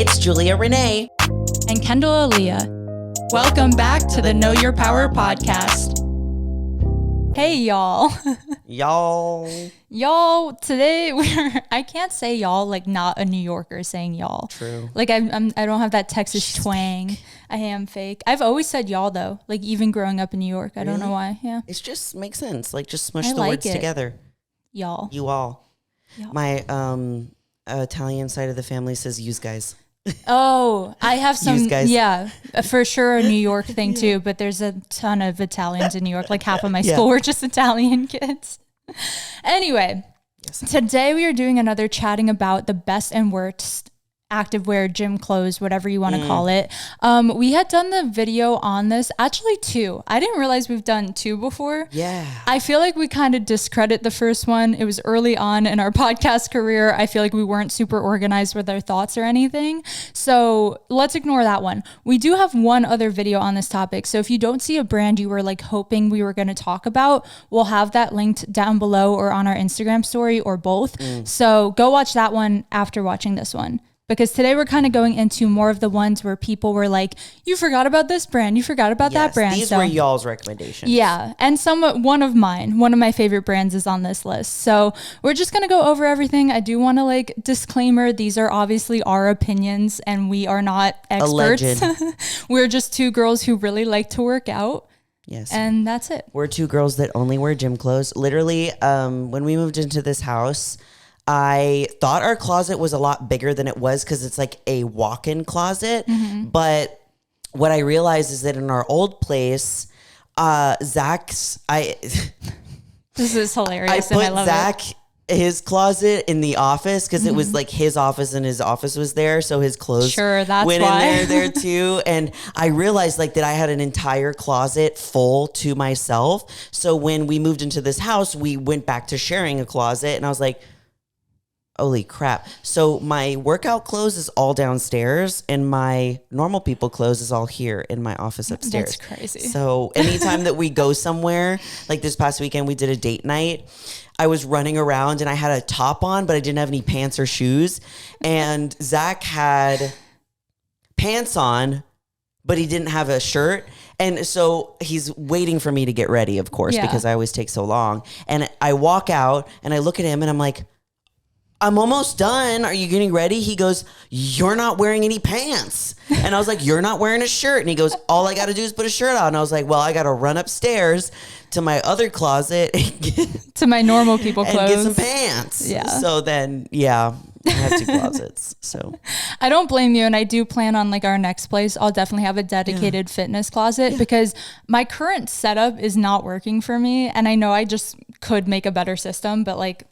It's Julia Renee. And Kendall Aaliyah. Welcome back to the Know Your Power podcast. Hey, y'all. Y'all, today I can't say y'all like not a New Yorker saying y'all. True. Like I don't have that Texas twang. Fake. I am fake. I've always said y'all though, like even growing up in New York. I don't know why. Yeah. It just makes sense. Like just smush the words together. Y'all. You all. Y'all. My Italian side of the family says yous guys. Oh, I have some, yeah, for sure a New York thing too, but there's a ton of Italians in New York. Like half of my school were just Italian kids. Anyway, today we are doing another chatting about the best and worst activewear, gym clothes, whatever you want to call it. We had done the video on this, actually 2. I didn't realize we've done 2 before. Yeah. I feel like we kind of discredit the first one. It was early on in our podcast career. I feel like we weren't super organized with our thoughts or anything. So let's ignore that one. We do have one other video on this topic. So if you don't see a brand you were like hoping we were going to talk about, we'll have that linked down below or on our Instagram story or both. So go watch that one after watching this one. Because today we're kind of going into more of the ones where people were like, you forgot about this brand, you forgot about that brand. These were y'all's recommendations. Yeah, and one of my favorite brands is on this list. So we're just going to go over everything. I do want to like disclaimer, these are obviously our opinions and we are not experts. We're just 2 girls who really like to work out. Yes. And that's it. We're 2 girls that only wear gym clothes. Literally, when we moved into this house, I thought our closet was a lot bigger than it was because it's like a walk-in closet. But what I realized is that in our old place, Zach's, this is hilarious. I put and I love Zach, his closet in the office because it was like his office and his office was there. So his clothes went in there too. And I realized like that I had an entire closet full to myself. So when we moved into this house, we went back to sharing a closet and I was like, holy crap. So my workout clothes is all downstairs and my normal people clothes is all here in my office upstairs. That's crazy. So anytime that we go somewhere, like this past weekend, we did a date night. I was running around and I had a top on, but I didn't have any pants or shoes. And Zach had pants on, but he didn't have a shirt. And so he's waiting for me to get ready, of course, because I always take so long. And I walk out and I look at him and I'm like, I'm almost done. Are you getting ready? He goes, you're not wearing any pants. And I was like, you're not wearing a shirt. And he goes, all I got to do is put a shirt on. And I was like, well, I got to run upstairs to my other closet to my normal people clothes and get some pants. Yeah. So then, I have 2 closets. So I don't blame you. And I do plan on like our next place, I'll definitely have a dedicated fitness closet because my current setup is not working for me. And I know I just could make a better system, but like,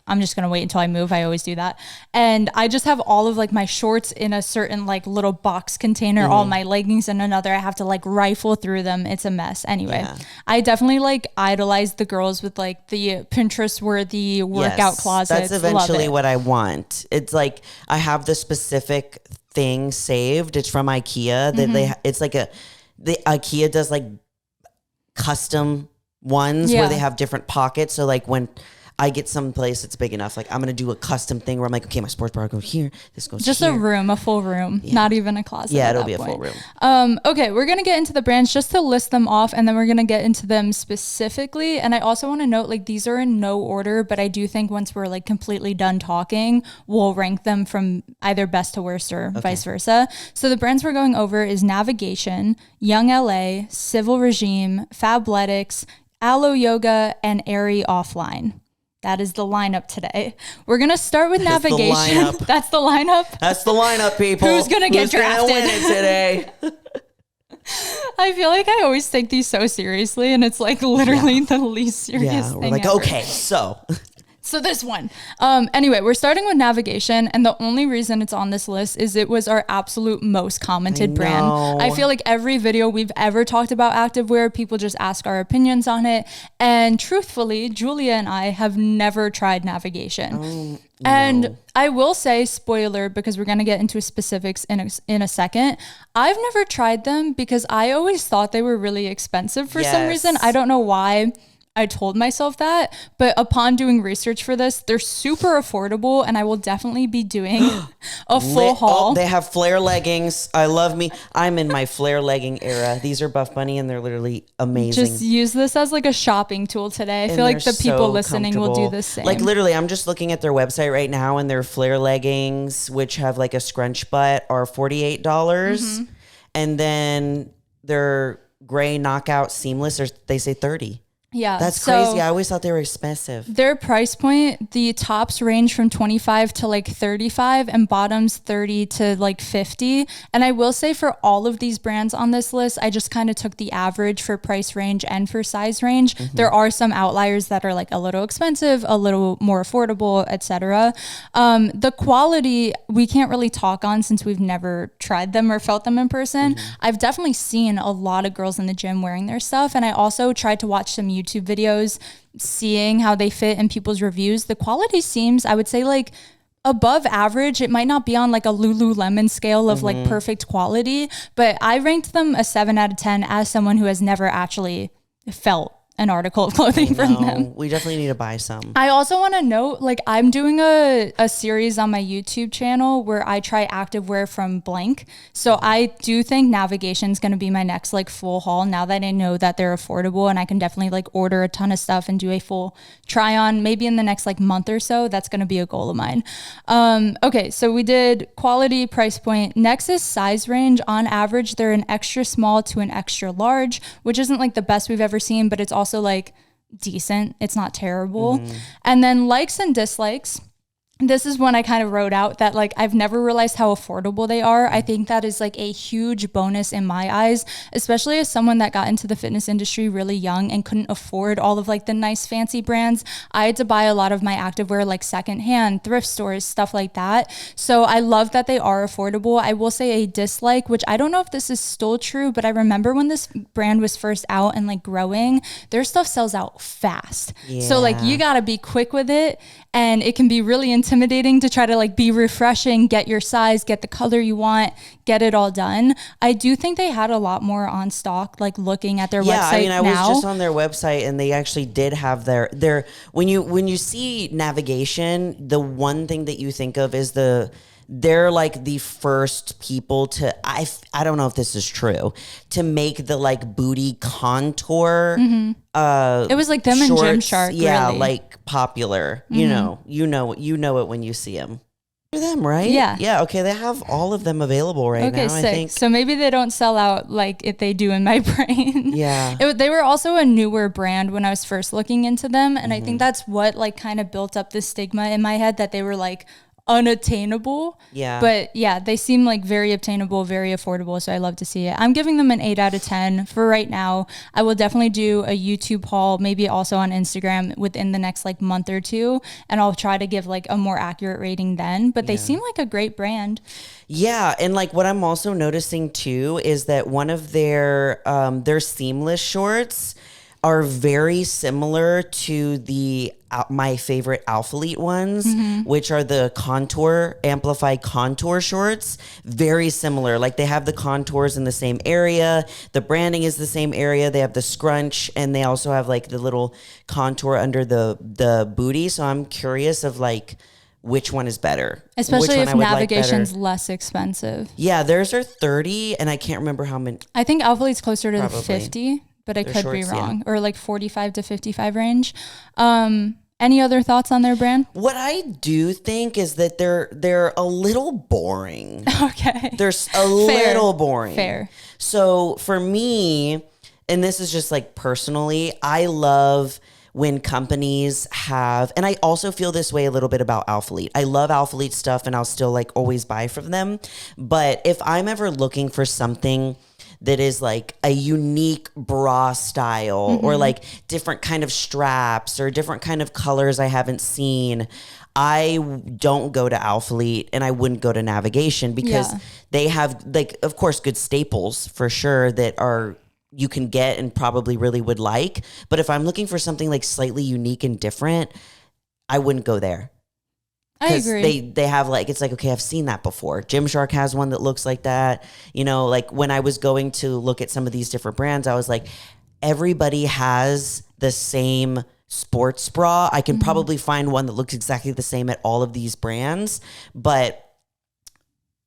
I'm just going to wait until I move. I always do that. And I just have all of like my shorts in a certain like little box container, all my leggings in another. I have to like rifle through them. It's a mess. Anyway, I definitely like idolize the girls with like the Pinterest worthy workout closets. That's eventually what I want. It's like I have the specific thing saved. It's from IKEA that it's like the IKEA does like custom ones where they have different pockets. So like when I get some place that's big enough, like I'm going to do a custom thing where I'm like, okay, my sports bra goes here. This goes just here. A full room, not even a closet. Yeah, it'll be a full room. Okay, we're going to get into the brands just to list them off and then we're going to get into them specifically. And I also want to note like these are in no order, but I do think once we're like completely done talking, we'll rank them from either best to worst or vice versa. So the brands we're going over is Navigation, Youngla, Civil Regime, Fabletics, Alo Yoga, and Aerie Offline. That is the lineup today. We're going to start with Navigation. That's the lineup? That's the lineup, people. Who's going to get drafted? Who's going to win it today? I feel like I always take these so seriously, and it's like literally the least serious thing we're like, ever. okay, so this one. Anyway, we're starting with Navigation, and the only reason it's on this list is it was our absolute most commented brand. I feel like every video we've ever talked about activewear, people just ask our opinions on it. And truthfully, Julia and I have never tried Navigation. And I will say, spoiler, because we're going to get into specifics in a second, I've never tried them because I always thought they were really expensive for some reason. I don't know why. I told myself that, but upon doing research for this, they're super affordable, and I will definitely be doing a full haul. Oh, they have flare leggings. I love me. I'm in my flare legging era. These are Buff Bunny, and they're literally amazing. Just use this as like a shopping tool today. I feel like the people listening will do the same. Like literally, I'm just looking at their website right now, and their flare leggings, which have like a scrunch butt, are $48. And then their gray knockout seamless, they say 30. Yeah. That's crazy. I always thought they were expensive. Their price point, the tops range from 25 to like 35 and bottoms 30 to like 50. And I will say for all of these brands on this list, I just kind of took the average for price range and for size range. There are some outliers that are like a little expensive, a little more affordable, etc. The quality we can't really talk on since we've never tried them or felt them in person. I've definitely seen a lot of girls in the gym wearing their stuff. And I also tried to watch some YouTube videos, seeing how they fit in people's reviews. The quality seems, I would say, like above average. It might not be on like a Lululemon scale of like perfect quality, but I ranked them a 7 out of 10 as someone who has never actually felt an article of clothing from them. We definitely need to buy some. I also want to note, like, I'm doing a series on my YouTube channel where I try activewear from blank. So I do think navigation is going to be my next like full haul now that I know that they're affordable, and I can definitely like order a ton of stuff and do a full try on maybe in the next like month or so. That's going to be a goal of mine. Okay, so we did quality, price point. Next is size range. On average, they're an extra small to an extra large, which isn't like the best we've ever seen, but it's also like decent. It's not terrible. And then likes and dislikes. This is one I kind of wrote out that like I've never realized how affordable they are. I think that is like a huge bonus in my eyes, especially as someone that got into the fitness industry really young and couldn't afford all of like the nice fancy brands. I had to buy a lot of my activewear like secondhand, thrift stores, stuff like that. So I love that they are affordable. I will say a dislike, which I don't know if this is still true, but I remember when this brand was first out and like growing, their stuff sells out fast. So like you got to be quick with it, and it can be really intimidating to try to like be refreshing, get your size, get the color you want, get it all done. I do think they had a lot more on stock, like looking at their website I was just on their website, and they actually did have their when you see navigation, the one thing that you think of is they're like the first people to, I don't know if this is true, to make the like booty contour. It was like them shorts, and Gymshark. Yeah, really. like popular. You know it when you see them. They're them, right? Yeah. Yeah. Okay. They have all of them available right now. Sick. I think. So maybe they don't sell out like if they do in my brain. Yeah. They were also a newer brand when I was first looking into them. And I think that's what like kind of built up the stigma in my head that they were like unattainable. Yeah. But yeah, they seem like very obtainable, very affordable. So I love to see it. I'm giving them an 8 out of 10 for right now. I will definitely do a YouTube haul, maybe also on Instagram within the next like month or two. And I'll try to give like a more accurate rating then. But they seem like a great brand. Yeah, and like what I'm also noticing too is that one of their seamless shorts are very similar to my favorite Alphalete ones, which are the amplified contour shorts. Very similar. Like they have the contours in the same area. The branding is the same area. They have the scrunch, and they also have like the little contour under the booty. So I'm curious of like which one is better. Especially if navigation's less expensive. Yeah, theirs are 30, and I can't remember how many. I think Alphalete's closer to Probably. the 50. But I could be wrong. Yeah. Or like 45 to 55 range. Any other thoughts on their brand? What I do think is that they're a little boring. Okay. They're a little boring. Fair. So for me, and this is just like personally, I love when companies have, and I also feel this way a little bit about Alphalete. I love Alphalete stuff, and I'll still like always buy from them. But if I'm ever looking for something that is like a unique bra style or like different kind of straps or different kind of colors I haven't seen, I don't go to Alphalete, and I wouldn't go to Navigation because they have like, of course, good staples for sure that are you can get and probably really would like. But if I'm looking for something like slightly unique and different, I wouldn't go there. I agree. They have like, it's like, okay, I've seen that before. Gymshark has one that looks like that. You know, like when I was going to look at some of these different brands, I was like, everybody has the same sports bra. I can probably find one that looks exactly the same at all of these brands, but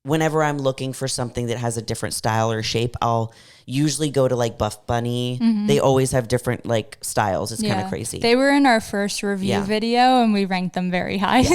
whenever I'm looking for something that has a different style or shape, I'll usually go to like Buff Bunny. They always have different like styles. It's kind of crazy. They were in our first review video and we ranked them very high.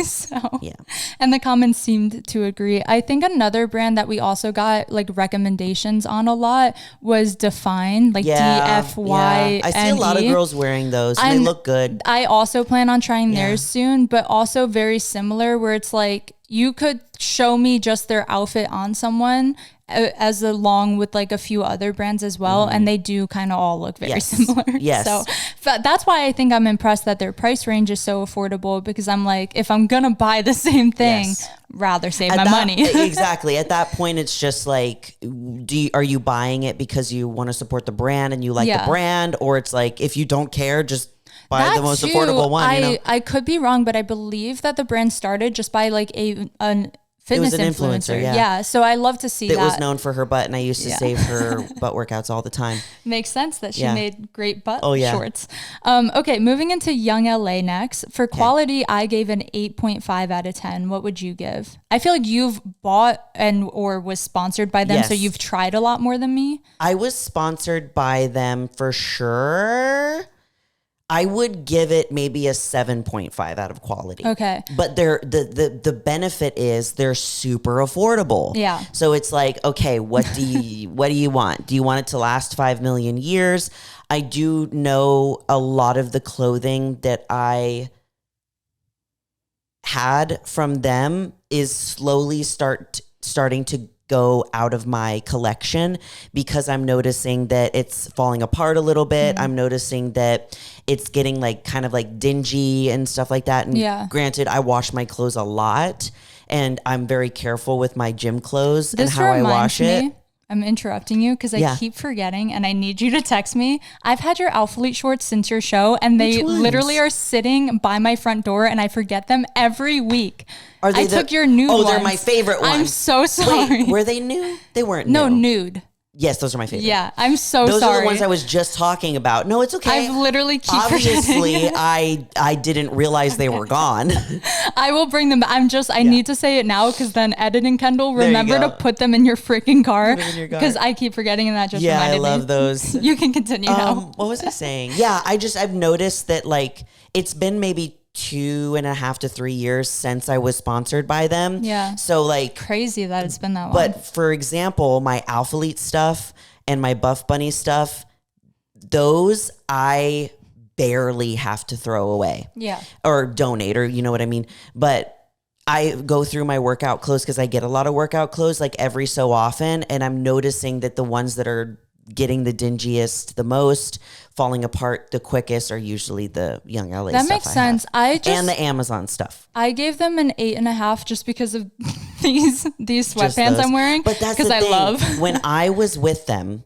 And the comments seemed to agree. I think another brand that we also got like recommendations on a lot was Define, like DFYNE. I see a lot of girls wearing those and they look good. I also plan on trying theirs soon, but also very similar where it's like, you could show me just their outfit on someone as along with like a few other brands as well. And they do kind of all look very similar. So that's why I think I'm impressed that their price range is so affordable, because I'm like, if I'm going to buy the same thing, rather save my money. Exactly. At that point, it's just like, are you buying it because you want to support the brand and you like the brand? Or it's like, if you don't care, just buy the most affordable one. I could be wrong, but I believe that the brand started just by like a fitness influencer. Yeah. So I love to see that. It was known for her butt, and I used to save her butt workouts all the time. Makes sense that she made great butt shorts. Okay, moving into Youngla next. For quality, I gave an 8.5 out of 10. What would you give? I feel like you've bought or was sponsored by them, so you've tried a lot more than me. I was sponsored by them for sure. I would give it maybe a 7.5 out of quality. Okay. But the benefit is they're super affordable. Yeah. So it's like, okay, what do you want? Do you want it to last 5 million years? I do know a lot of the clothing that I had from them is slowly starting to go out of my collection, because I'm noticing that it's falling apart a little bit. I'm noticing that it's getting like kind of like dingy and stuff like that. And granted, I wash my clothes a lot and I'm very careful with my gym clothes and how I wash it. I'm interrupting you because I keep forgetting and I need you to text me. I've had your Alphalete shorts since your show and they literally are sitting by my front door and I forget them every week. I took your nude ones. They're my favorite ones. I'm so sorry. Wait, were they new? They weren't new. No, new. nude. Yes, those are my favorite. Yeah, I'm so sorry. Those are the ones I was just talking about. No, it's okay. I've literally Obviously, forgetting. I didn't realize they were gone. I will bring them. I need to say it now because then editing Kendall, remember to put them in your freaking car because I keep forgetting and that just reminded me. Yeah, I love those. You can continue now. What was I saying? Yeah, I've noticed that like it's been maybe 2.5 to 3 years since I was sponsored by them. Yeah. So like crazy that it's been that long. But for example, my Alphalete stuff and my Buff Bunny stuff, those I barely have to throw away. Yeah. Or donate, or you know what I mean? But I go through my workout clothes because I get a lot of workout clothes like every so often. And I'm noticing that the ones that are getting the dingiest, the most, falling apart the quickest are usually the Youngla stuff. That makes sense. And the Amazon stuff. I gave them an 8.5 just because of these sweatpants I'm wearing. But that's because I love when I was with them,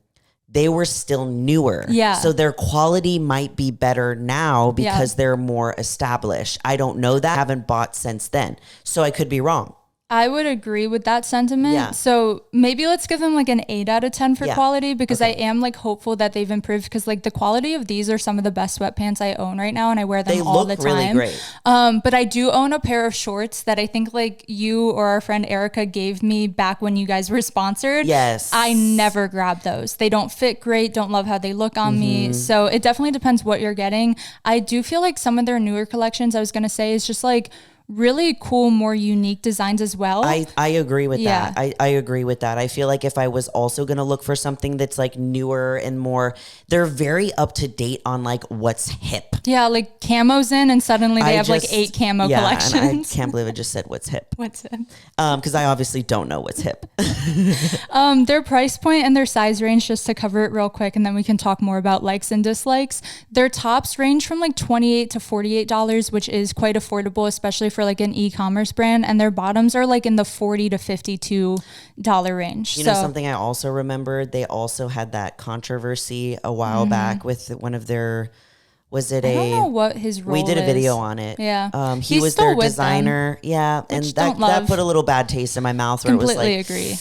they were still newer. Yeah. So their quality might be better now because they're more established. I don't know that. I haven't bought since then. So I could be wrong. I would agree with that sentiment. Yeah. So maybe let's give them like an 8 out of 10 for quality because I am like hopeful that they've improved because like the quality of these are some of the best sweatpants I own right now and I wear them all the time. They look really great. But I do own a pair of shorts that I think like you or our friend Erica gave me back when you guys were sponsored. Yes. I never grabbed those. They don't fit great, don't love how they look on me. So it definitely depends what you're getting. I do feel like some of their newer collections, I was going to say, is just like really cool, more unique designs as well. I agree with that. I agree with that. I feel like if I was also going to look for something that's like newer and more, they're very up to date on like what's hip. Yeah, like camo's in and suddenly they have like 8 camo collections. And I can't believe I just said what's hip. What's hip? Because I obviously don't know what's hip. Their price point and their size range, just to cover it real quick, and then we can talk more about likes and dislikes. Their tops range from like $28 to $48, which is quite affordable, especially for like an e-commerce brand, and their bottoms are like in the $40 to $52 range. You know something I also remembered? They also had that controversy a while back with one of their. I don't know what his role is. We did a video on it. Yeah. He was their designer. Yeah. And that put a little bad taste in my mouth where Completely it was like, agree.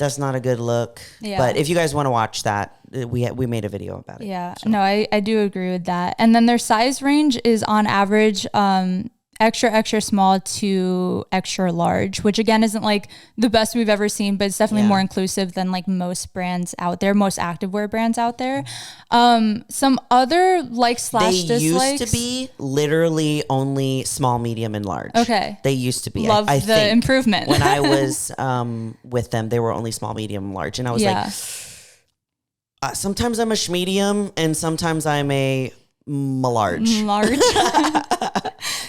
that's not a good look. Yeah. But if you guys want to watch that, we made a video about it. Yeah, so. No, I do agree with that. And then their size range is on average extra small to extra large, which again isn't like the best we've ever seen, but it's definitely more inclusive than like most brands out there, most activewear brands out there. Some other dislikes. They used to be literally only small, medium, and large. Okay. They used to be. Love I the think improvement. When I was with them, they were only small, medium, and large. And I was like, sometimes I'm a schmedium and sometimes I'm a large.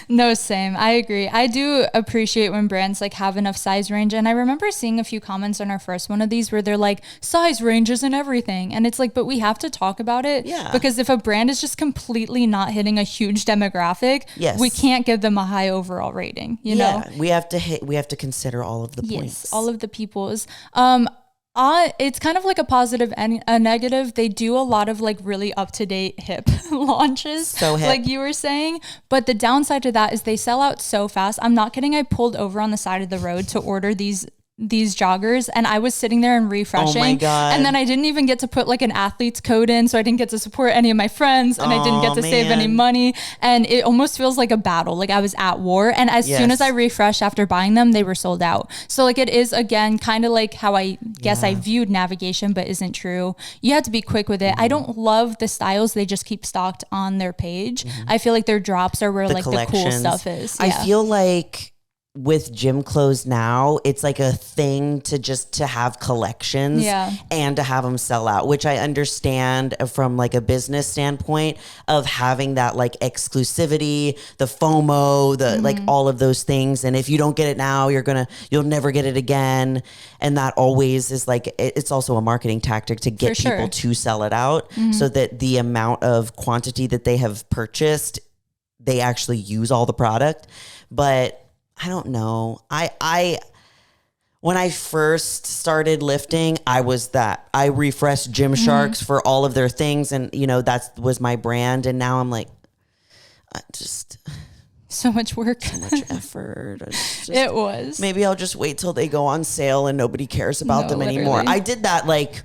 No, same. I agree. I do appreciate when brands like have enough size range. And I remember seeing a few comments on our first one of these where they're like, size ranges and everything. And it's like, but we have to talk about it. Yeah. Because if a brand is just completely not hitting a huge demographic, we can't give them a high overall rating. You know? We have to consider all of the points. Yes, all of the people's. It's kind of like a positive and a negative. They do a lot of like really up-to-date hip launches, so hip. Like you were saying. But the downside to that is they sell out so fast. I'm not kidding. I pulled over on the side of the road to order these joggers and I was sitting there and refreshing. Oh my God. And then I didn't even get to put like an athlete's code in, so I didn't get to support any of my friends and I didn't get to save any money, and it almost feels like a battle, like I was at war. And as soon as I refreshed after buying them, they were sold out. So like it is again kind of like how I guess I viewed navigation, but isn't true. You have to be quick with it. I don't love the styles they just keep stocked on their page. I feel like their drops are where like the cool stuff is. I feel like with gym clothes now, it's like a thing to have collections and to have them sell out, which I understand from like a business standpoint of having that like exclusivity, the FOMO, the like all of those things. And if you don't get it now, you'll never get it again. And that always is like, it's also a marketing tactic to get people to sell it out so that the amount of quantity that they have purchased, they actually use all the product. But I don't know. When I first started lifting, I refreshed Gymsharks for all of their things. And, that was my brand. And now I'm like, so much work, so much effort. It was. Maybe I'll just wait till they go on sale and nobody cares about them anymore. I did that like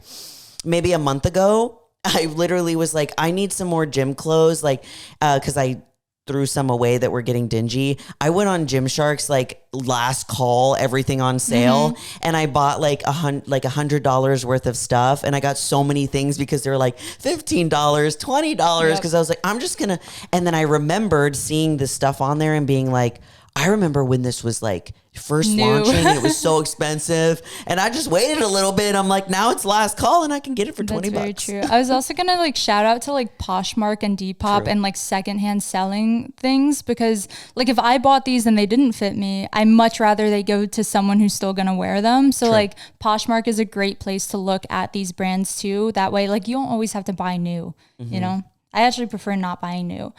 maybe a month ago. I literally was like, I need some more gym clothes. Like, cause I threw some away that were getting dingy. I went on Gymshark's like last call, everything on sale, and I bought like $100 worth of stuff, and I got so many things because they were like $15, $20 because I was like, I'm just gonna. And then I remembered seeing this stuff on there and being like, I remember when this was like first launching and it was so expensive, and I just waited a little bit. I'm like, now it's last call and I can get it for $20. Very true. I was also gonna like shout out to like Poshmark and Depop and like secondhand selling things, because like if I bought these and they didn't fit me, I much rather they go to someone who's still gonna wear them. So like Poshmark is a great place to look at these brands too. That way, like you don't always have to buy new, you know? I actually prefer not buying new.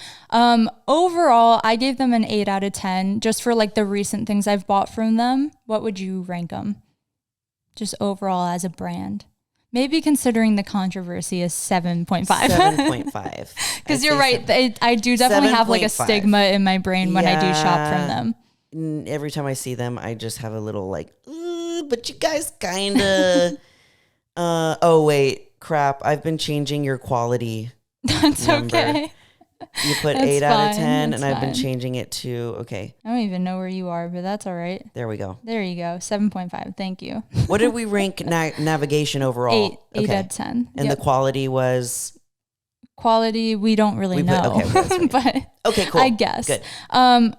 Overall, I gave them an 8 out of 10 just for like the recent things I've bought from them. What would you rank them? Just overall as a brand. Maybe considering the controversy is 7.5. 7.5. Because you're right. I do definitely have like a stigma in my brain when I do shop from them. Every time I see them, I just have a little like, but you guys kind of, oh wait, crap. I've been changing your quality. That's number. Okay. You put 8 out of 10 and I've been changing it to, okay. I don't even know where you are, but that's all right. There we go. There you go. 7.5. Thank you. What did we rank navigation overall? 8 out of 10. And the quality was? Quality, we don't really know. But okay, cool. I guess. Good.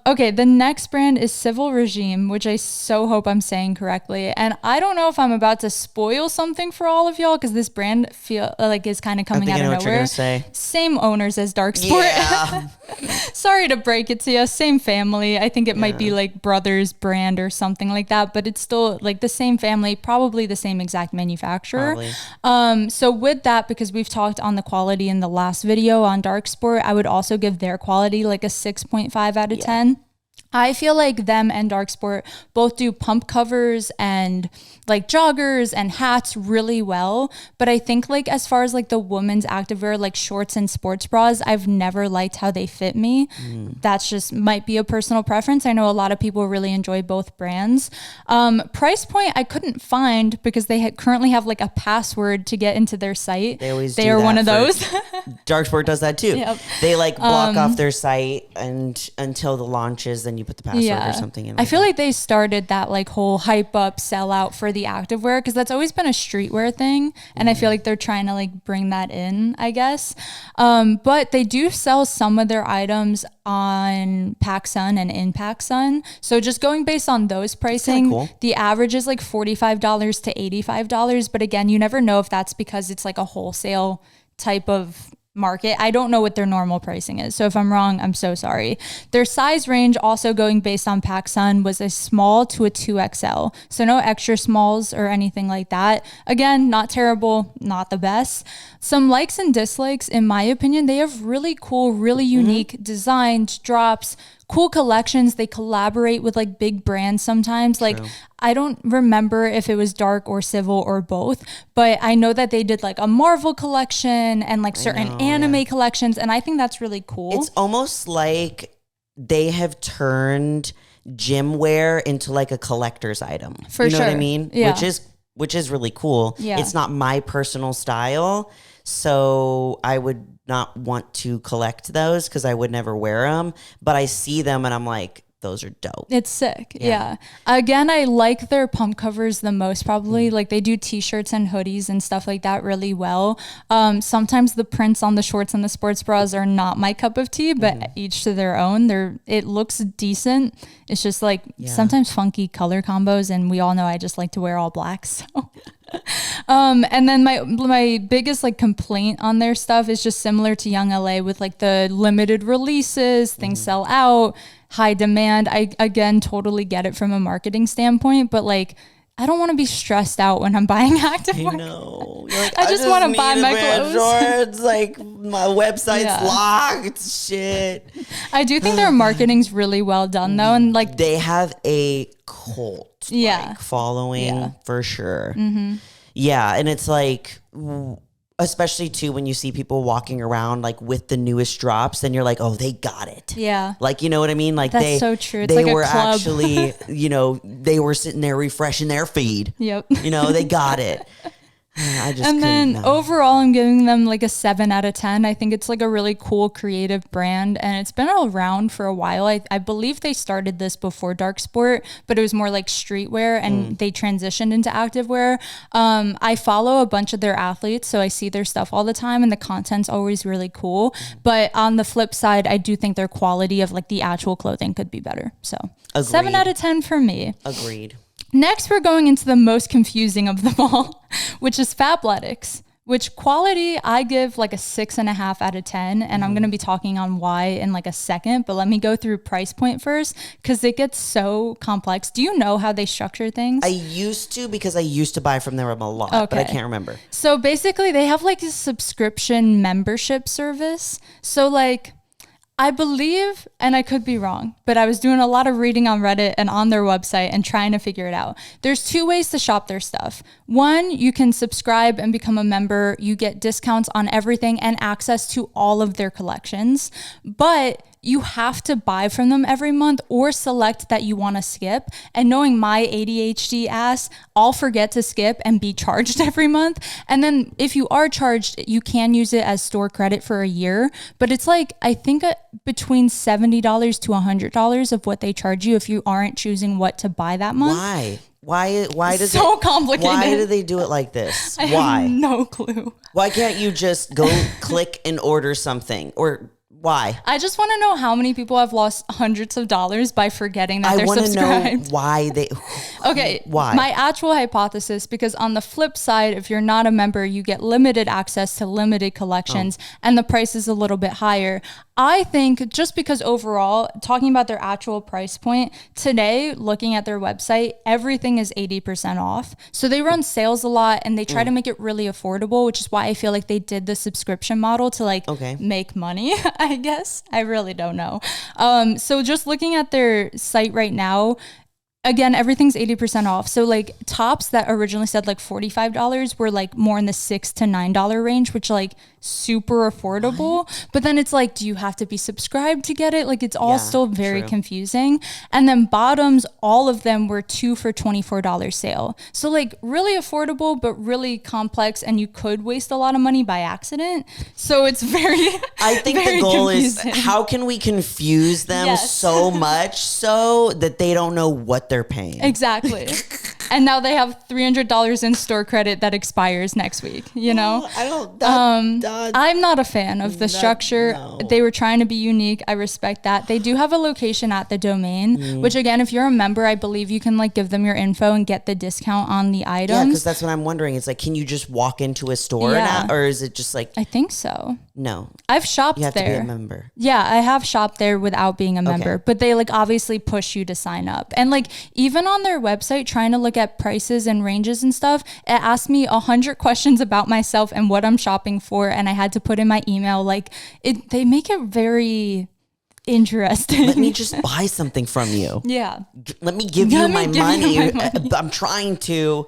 Okay, the next brand is Civil Regime, which I so hope I'm saying correctly. And I don't know if I'm about to spoil something for all of y'all, because this brand is kind of coming out of nowhere. What you're gonna say. Same owners as Dark Sport. Yeah. Sorry to break it to you. Same family. I think it might be like Brothers brand or something like that, but it's still like the same family, probably the same exact manufacturer. Probably. So with that, because we've talked on the quality in the last video on Dark Sport, I would also give their quality like a 6.5 out of 10. I feel like them and Dark Sport both do pump covers and like joggers and hats really well. But I think like as far as like the women's activewear, like shorts and sports bras, I've never liked how they fit me. That's just might be a personal preference. I know a lot of people really enjoy both brands. Price point I couldn't find because they currently have like a password to get into their site. They are one of those. Dark Sport does that too. Yep. They like block off their site and until the launches, then you put the password or something in. I feel like they started that like whole hype up sell out for the activewear because that's always been a streetwear thing, and I feel like they're trying to like bring that in, I guess. But they do sell some of their items on PacSun and in PacSun. So just going based on those pricing, cool. The average is like $45 to $85. But again, you never know if that's because it's like a wholesale type of market. I don't know what their normal pricing is. So if I'm wrong, I'm so sorry. Their size range, also going based on PacSun, was a small to a 2XL. So no extra smalls or anything like that. Again, not terrible, not the best. Some likes and dislikes, in my opinion, they have really cool, really unique designs, drops, cool collections. They collaborate with like big brands sometimes. Like I don't remember if it was Dark or Civil or both, but I know that they did like a Marvel collection and like certain anime collections, and I think that's really cool. It's almost like they have turned gym wear into like a collector's item. For you know sure. what I mean? Yeah. Which is really cool. Yeah. It's not my personal style, so I would not want to collect those because I would never wear them. But I see them and I'm like, those are dope. It's sick. Yeah. Again, I like their pump covers the most probably. Like they do t-shirts and hoodies and stuff like that really well. Sometimes the prints on the shorts and the sports bras are not my cup of tea, but each to their own. It looks decent. It's just like sometimes funky color combos, and we all know I just like to wear all black. So and then my biggest like complaint on their stuff is just similar to Youngla with like the limited releases, things sell out, high demand. I again totally get it from a marketing standpoint, but like I don't want to be stressed out when I'm buying activewear. I know. You're like, I just want to buy my clothes. Shorts. Like my website's locked. Shit. I do think their marketing's really well done though, and like they have a cult following for sure. Yeah, and it's like, especially too when you see people walking around like with the newest drops, then you're like, oh, they got it. Yeah. Like, you know what I mean? Like that's so true. It's they like were a club. actually, they were sitting there refreshing their feed. Yep. They got it. Overall, I'm giving them like a 7 out of 10. I think it's like a really cool creative brand, and it's been around for a while. I believe they started this before Dark Sport, but it was more like streetwear, and they transitioned into activewear. I follow a bunch of their athletes, so I see their stuff all the time, and the content's always really cool. But on the flip side, I do think their quality of like the actual clothing could be better. So Agreed. 7 out of 10 for me. Agreed. Next, we're going into the most confusing of them all, which is Fabletics, which quality I give like a 6.5 out of 10. And I'm going to be talking on why in like a second, but let me go through price point first because it gets so complex. Do you know how they structure things? I used to because I used to buy from them a lot, but I can't remember. So basically they have like a subscription membership service. So like, I believe, and I could be wrong, but I was doing a lot of reading on Reddit and on their website and trying to figure it out. There's 2 ways to shop their stuff. One, you can subscribe and become a member. You get discounts on everything and access to all of their collections. But you have to buy from them every month or select that you want to skip. And knowing my ADHD ass, I'll forget to skip and be charged every month. And then if you are charged, you can use it as store credit for a year. But it's like, I think between $70 to $100 of what they charge you if you aren't choosing what to buy that month. Why does so complicated. Why do they do it like this? I Why? have no clue. Why can't you just go click and order something? Or why? I just want to know how many people have lost hundreds of dollars by forgetting that they're subscribed. I want to know why they... Okay, why? My actual hypothesis, because on the flip side, if you're not a member, you get limited access to limited collections and the price is a little bit higher. I think just because overall, talking about their actual price point, today, looking at their website, everything is 80% off. So they run sales a lot and they try to make it really affordable, which is why I feel like they did the subscription model to like make money, I guess. I really don't know. So just looking at their site right now, again, everything's 80% off. So like tops that originally said like $45 were like more in the $6 to $9 range, which like super affordable. But then it's like, do you have to be subscribed to get it? Like it's all still very confusing. And then bottoms, all of them were 2 for $24 sale. So like really affordable, but really complex. And you could waste a lot of money by accident. So it's very, I think the goal is how can we confuse them so much so that they don't know what they're paying. Exactly. And now they have $300 in store credit that expires next week, you know? I'm not a fan of the structure. No. They were trying to be unique. I respect that. They do have a location at the domain, which again, if you're a member, I believe you can like give them your info and get the discount on the items. Yeah, because that's what I'm wondering. It's like, can you just walk into a store now, or is it just like... I think so. No. I've shopped there. You have to be a member. Yeah, I have shopped there without being a member, but they like obviously push you to sign up. And like even on their website, trying to look at prices and ranges and stuff, it asked me 100 questions about myself and what I'm shopping for. And I had to put in my email. Like they make it very interesting. Let me just buy something from you. Yeah. Let me give you my money. I'm trying to...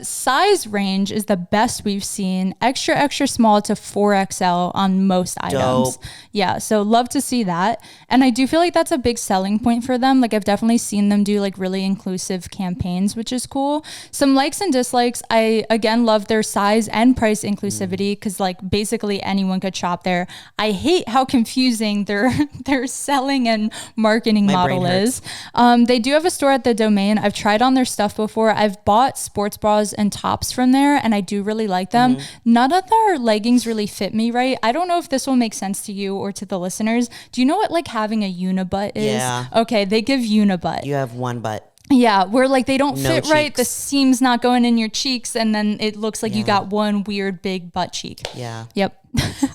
Size range is the best we've seen. Extra small to 4XL on most items. Yeah, so love to see that. And I do feel like that's a big selling point for them. Like I've definitely seen them do like really inclusive campaigns, which is cool. Some likes and dislikes. I again love their size and price inclusivity because like basically anyone could shop there. I hate how confusing their selling and marketing model is. They do have a store at the domain. I've tried on their stuff before. I've bought sports bras and tops from there and I do really like them. None of their leggings really fit me right. I don't know if this will make sense to you or to the listeners. Do you know what like having a unibutt is? Yeah. Okay, they give unibutt. You have one butt. Yeah, where like they don't fit cheeks. right. The seam's not going in your cheeks and then it looks like you got one weird big butt cheek. Yeah. Yep.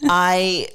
I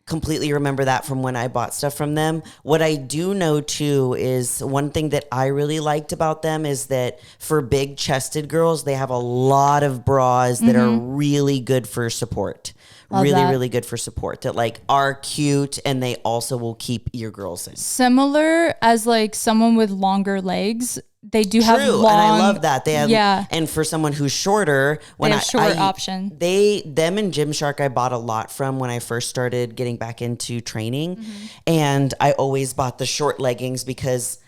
completely remember that from when I bought stuff from them. What I do know too is one thing that I really liked about them is that for big chested girls, they have a lot of bras that are really good for support. Really good for support that like are cute and they also will keep your girls in. Similar as like someone with longer legs. They do have long, and I love that they have. And for someone who's shorter, when they have short option. Them and Gymshark, I bought a lot from when I first started getting back into training, and I always bought the short leggings because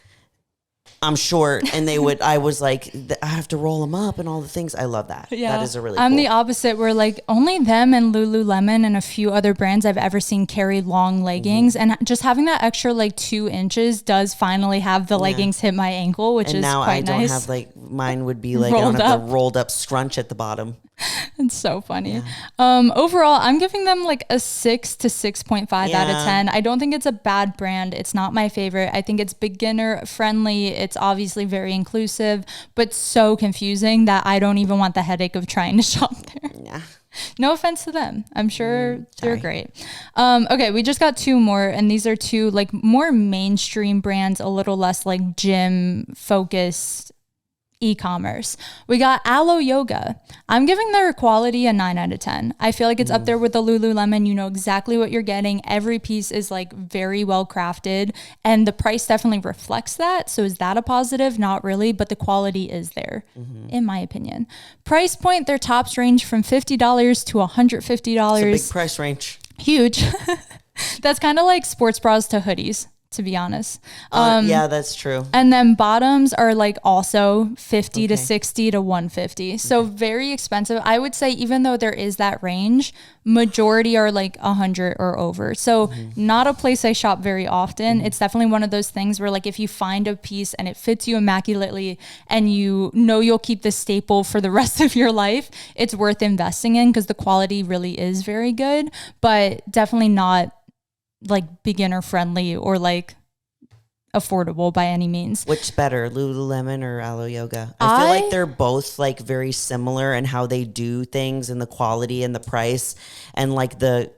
I'm short, and I was like, I have to roll them up and all the things. I love that. Yeah. That is a really I'm cool. the opposite where like only them and Lululemon and a few other brands I've ever seen carry long leggings. And just having that extra like 2 inches does finally have the leggings hit my ankle, which is now quite nice. I don't have like, mine would be like, I don't have the rolled up scrunch at the bottom. It's so funny. Overall, I'm giving them like a 6 to 6.5 out of 10. I don't think it's a bad brand. It's not my favorite. I think it's beginner friendly. It's obviously very inclusive, but so confusing that I don't even want the headache of trying to shop there. Yeah. No offense to them. I'm sure they're great. Okay, we just got 2 more, and these are 2 like more mainstream brands, a little less like gym focused e-commerce. We got Alo Yoga. I'm giving their quality a 9 out of 10. I feel like it's up there with the Lululemon. You know exactly what you're getting. Every piece is like very well crafted and the price definitely reflects that. So is that a positive? Not really, but the quality is there in my opinion. Price point, their tops range from $50 to $150. It's a big price range. Huge. That's kind of like sports bras to hoodies, to be honest. Yeah, that's true. And then bottoms are like also 50 to 60 to 150. So very expensive. I would say even though there is that range, majority are like 100 or over. So not a place I shop very often. It's definitely one of those things where like if you find a piece and it fits you immaculately and you know you'll keep this staple for the rest of your life, it's worth investing in because the quality really is very good, but definitely not like beginner friendly or like affordable by any means. Which better, Lululemon or Alo Yoga? I feel like they're both like very similar in how they do things and the quality and the price and like the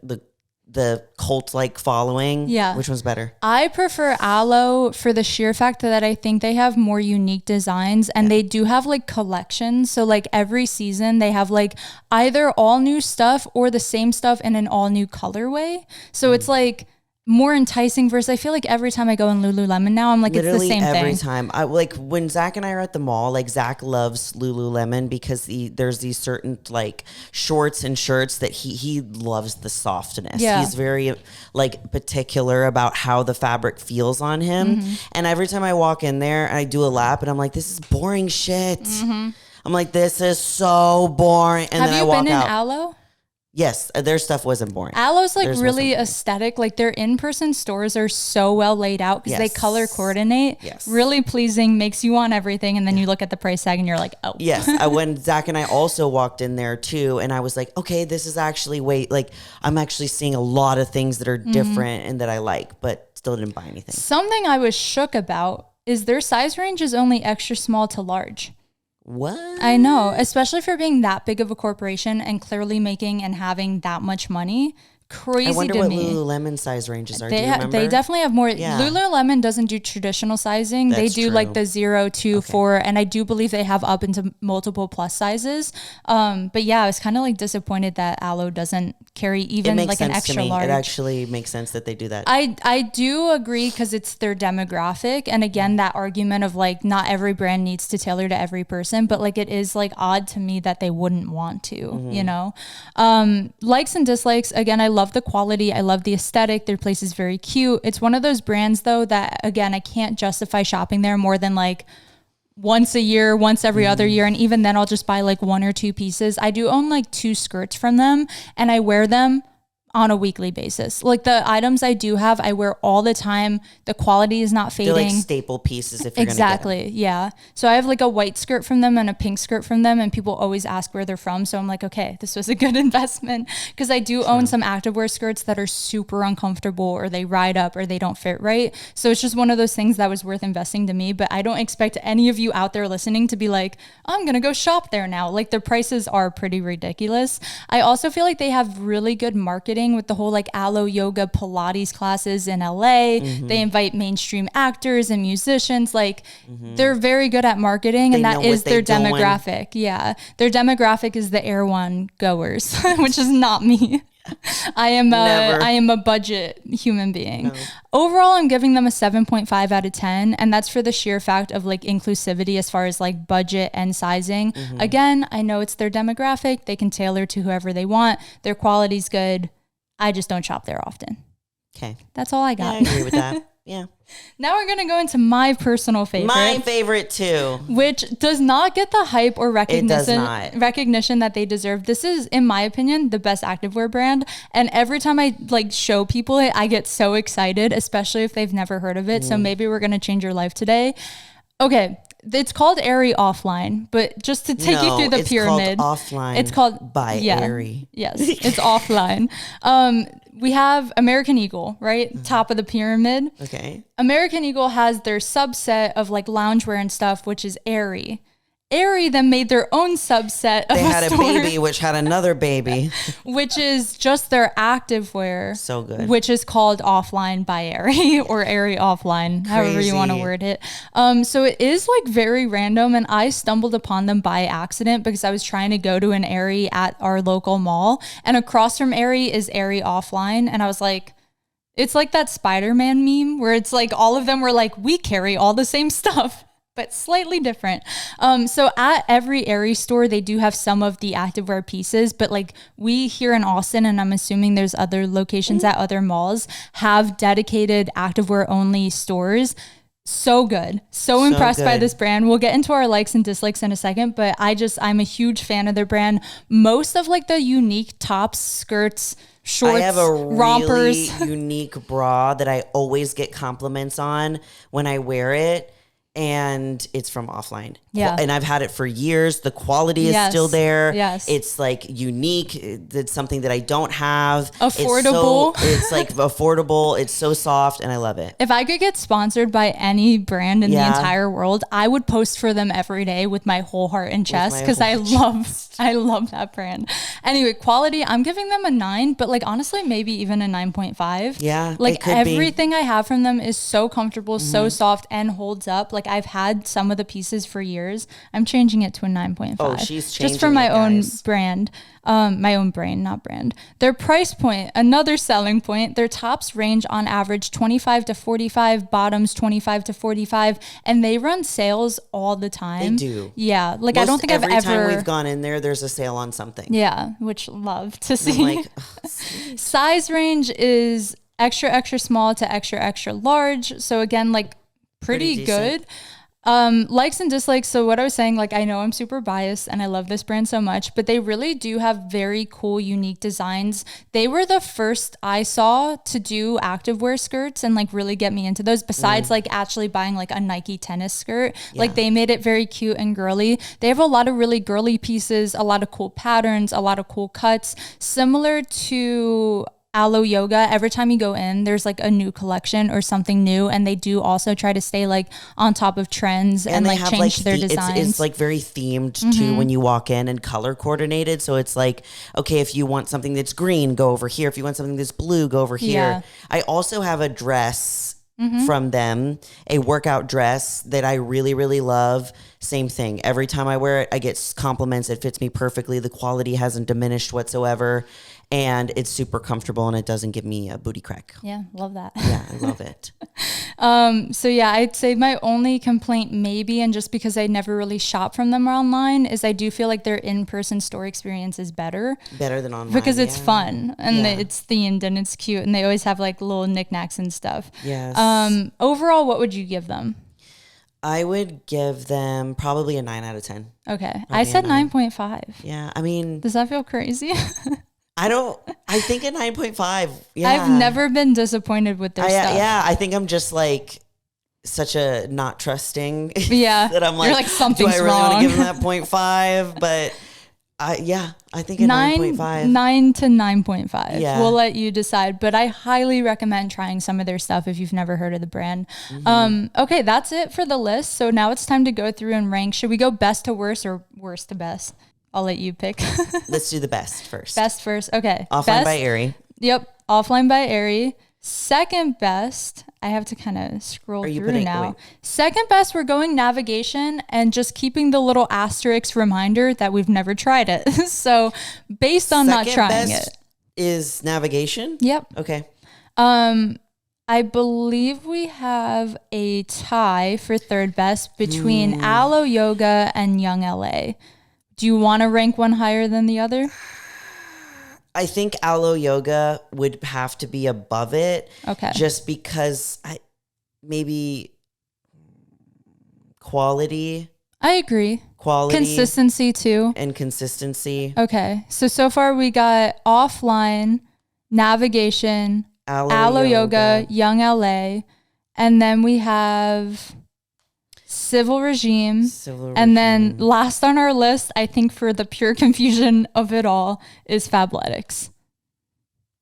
the cult-like following. Yeah. Which one's better? I prefer Alo for the sheer fact that I think they have more unique designs, and they do have like collections. So like every season they have like either all new stuff or the same stuff in an all new colorway. So it's like more enticing versus I feel like every time I go in Lululemon now, I'm like, Literally it's the same every thing. time. I like when Zach and I are at the mall, like Zach loves Lululemon because there's these certain like shorts and shirts that he loves the softness. Yeah. He's very like particular about how the fabric feels on him. And every time I walk in there and I do a lap and I'm like, this is boring shit. I'm like, this is so boring. And Have then I you walk been in out. Alo? Yes, their stuff wasn't boring. Alo's like Theirs really wasn't aesthetic. Like their in-person stores are so well laid out because they Yes. color coordinate. Yes. Really pleasing, makes you want everything. And then you look at the price tag and you're like, oh. Yes, when Zach and I also walked in there too, and I was like, okay, this is actually like I'm actually seeing a lot of things that are different and that I like, but still didn't buy anything. Something I was shook about is their size range is only extra small to large. What? I know, especially for being that big of a corporation and clearly making and having that much money. Crazy I wonder to what me. Lululemon size ranges are. Do They you remember? they definitely have more. Yeah. Lululemon doesn't do traditional sizing. They That's do like true. the 0, 2, 4, and I do believe they have up into multiple plus sizes. But yeah, I was kind of like disappointed that Alo doesn't carry It even makes like an sense to extra me. large. It actually makes sense that they do that. I do agree because it's their demographic. And again, that argument of like not every brand needs to tailor to every person, but like it is like odd to me that they wouldn't want to, you know? Likes and dislikes. Again, I love the quality. I love the aesthetic. Their place is very cute. It's one of those brands though that again, I can't justify shopping there more than like once a year, once every other year. And even then I'll just buy like 1 or 2 pieces. I do own like 2 skirts from them and I wear them on a weekly basis. Like the items I do have, I wear all the time. The quality is not They're fading. like staple pieces if you're Exactly. Yeah. So I have like a white skirt from them and a pink skirt from them, and people always ask where they're from. So I'm like, okay, this was a good investment because I do own some activewear skirts that are super uncomfortable or they ride up or they don't fit right. So it's just one of those things that was worth investing to me. But I don't expect any of you out there listening to be like, I'm going to go shop there now. Like their prices are pretty ridiculous. I also feel like they have really good marketing with the whole like Alo Yoga Pilates classes in LA. They invite mainstream actors and musicians. Like they're very good at marketing, and that is their demographic. Yeah. Their demographic is the Air One goers, which is not me. I am a budget human being. No. Overall, I'm giving them a 7.5 out of 10. And that's for the sheer fact of like inclusivity as far as like budget and sizing. Again, I know it's their demographic. They can tailor to whoever they want. Their quality's good. I just don't shop there often. Okay. That's all I Yeah, got. I agree with that. Yeah. Now we're going to go into my personal favorite. My favorite too. Which does not get the hype or not. recognition that they deserve. This is, in my opinion, the best activewear brand. And every time I like show people it, I get so excited, especially if they've never heard of it. So maybe we're going to change your life today. Okay. It's called Aerie Offline, but just to take you through the pyramid. Called Offline. It's called by Aerie. Yes, it's offline. We have American Eagle, right? Top of the pyramid. Okay. American Eagle has their subset of like loungewear and stuff, which is Aerie. Aerie then made their own subset of They had a store, baby, which had another baby. which is just their activewear. So good. Which is called Offline by Aerie or Aerie Offline, however you want to Crazy. word it. So it is like very random, and I stumbled upon them by accident because I was trying to go to an Aerie at our local mall, and across from Aerie is Aerie Offline, and I was like, it's like that Spider-Man meme where it's like all of them were like, we carry all the same stuff, but slightly different. So at every Aerie store, they do have some of the activewear pieces, but like we here in Austin, and I'm assuming there's other locations at other malls, have dedicated activewear only stores. So good. So impressed by good. this brand. We'll get into our likes and dislikes in a second, but I'm a huge fan of their brand. Most of like the unique tops, skirts, shorts, I have a rompers. really unique bra that I always get compliments on when I wear it, and it's from Offline. Yeah. And I've had it for years. The quality is Yes. still there. Yes. It's like unique. It's something that I don't have. Affordable. It's like affordable. It's so soft and I love it. If I could get sponsored by any brand in the entire world, I would post for them every day with my whole heart and chest because I love that brand. Anyway, quality, I'm giving them a 9, but like honestly, maybe even a 9.5. Yeah. Like everything I have from them is so comfortable, so soft, and holds up. Like I've had some of the pieces for years. I'm changing it to a 9.5. Oh, she's changing just for my own guys. brand. My own brain, not brand. Their price point, another selling point. Their tops range on average 25 to 45, bottoms 25 to 45, and they run sales all the time. They do. Yeah, like I don't think I've ever. Every time we've gone in there's a sale on something. Yeah, which love to see. I'm like, size range is extra extra small to extra extra large. So again, like pretty good. Likes and dislikes. So what I was saying, like, I know I'm super biased and I love this brand so much, but they really do have very cool, unique designs. They were the first I saw to do activewear skirts and like really get me into those besides like actually buying like a Nike tennis skirt. Yeah. Like they made it very cute and girly. They have a lot of really girly pieces, a lot of cool patterns, a lot of cool cuts, similar to Alo Yoga. Every time you go in, there's like a new collection or something new, and they do also try to stay like on top of trends and like change their designs. It's like very themed too when you walk in and color coordinated. So it's like, okay, if you want something that's green, go over here. If you want something that's blue, go over here. Yeah. I also have a dress from them, a workout dress that I really, really love. Same thing. Every time I wear it, I get compliments. It fits me perfectly. The quality hasn't diminished whatsoever. And it's super comfortable and it doesn't give me a booty crack. Yeah, love that. Yeah, I love it. So yeah, I'd say my only complaint maybe, and just because I never really shop from them online, is I do feel like their in-person store experience is better. Better than online. Because it's fun and it's themed and it's cute and they always have like little knickknacks and stuff. Yes. Overall, what would you give them? I would give them probably a 9 out of 10. Okay. Probably I said 9. 9.5. Yeah. I mean, does that feel crazy? I think a 9.5. Yeah. I've never been disappointed with their stuff. Yeah. I think I'm just like such a not trusting. Yeah. That I'm like, you're like something's do I really wrong. want to give them that 0.5? But I think a 9.5. 9 to 9.5. Yeah. We'll let you decide. But I highly recommend trying some of their stuff if you've never heard of the brand. Okay, that's it for the list. So now it's time to go through and rank. Should we go best to worst or worst to best? I'll let you pick. Let's do the best first. Best first. Okay. Offline by Aerie. Yep. Offline by Aerie. Second best, I have to kind of scroll through now. Wait. Second best, we're going navigation and just keeping the little asterisk reminder that we've never tried it. So based on not trying it. Is navigation? Yep. Okay. I believe we have a tie for third best between Alo Yoga and Youngla. Do you want to rank one higher than the other? I think Alo Yoga would have to be above it. Okay. Just because maybe quality. I agree. Quality. Consistency too. And consistency. Okay. So far we got offline, navigation, Alo Yoga, Youngla, and then we have Civil Regime. And then last on our list, I think for the pure confusion of it all, is Fabletics.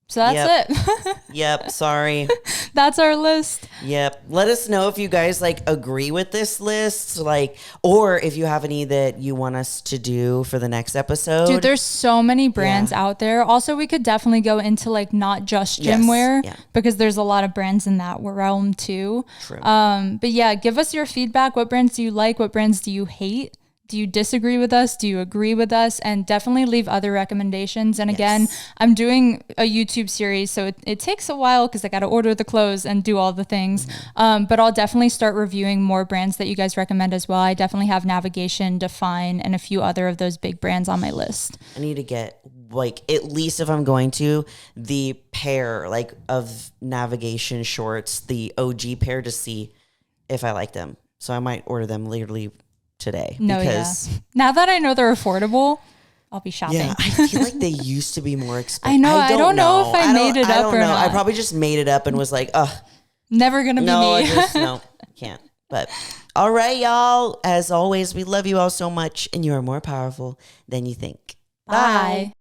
So that's it. Yep. Sorry. That's our list. Yep. Let us know if you guys like agree with this list, like, or if you have any that you want us to do for the next episode. Dude, there's so many brands out there. Also, we could definitely go into like not just gym wear because there's a lot of brands in that realm too. True. But yeah, give us your feedback. What brands do you like? What brands do you hate? Do you disagree with us? Do you agree with us? And definitely leave other recommendations. And again, I'm doing a YouTube series, so it takes a while because I got to order the clothes and do all the things. But I'll definitely start reviewing more brands that you guys recommend as well. I definitely have Navigation, Define, and a few other of those big brands on my list. I need to get, like, at least if I'm going to, the pair, like, of Navigation shorts, the OG pair, to see if I like them. So I might order them literally today. Because now that I know they're affordable, I'll be shopping. Yeah, I feel like they used to be more expensive. I know. I don't know if I made it up or not. I probably just made it up and was like, never gonna be me. No, can't. But all right, y'all. As always, we love you all so much, and you are more powerful than you think. Bye.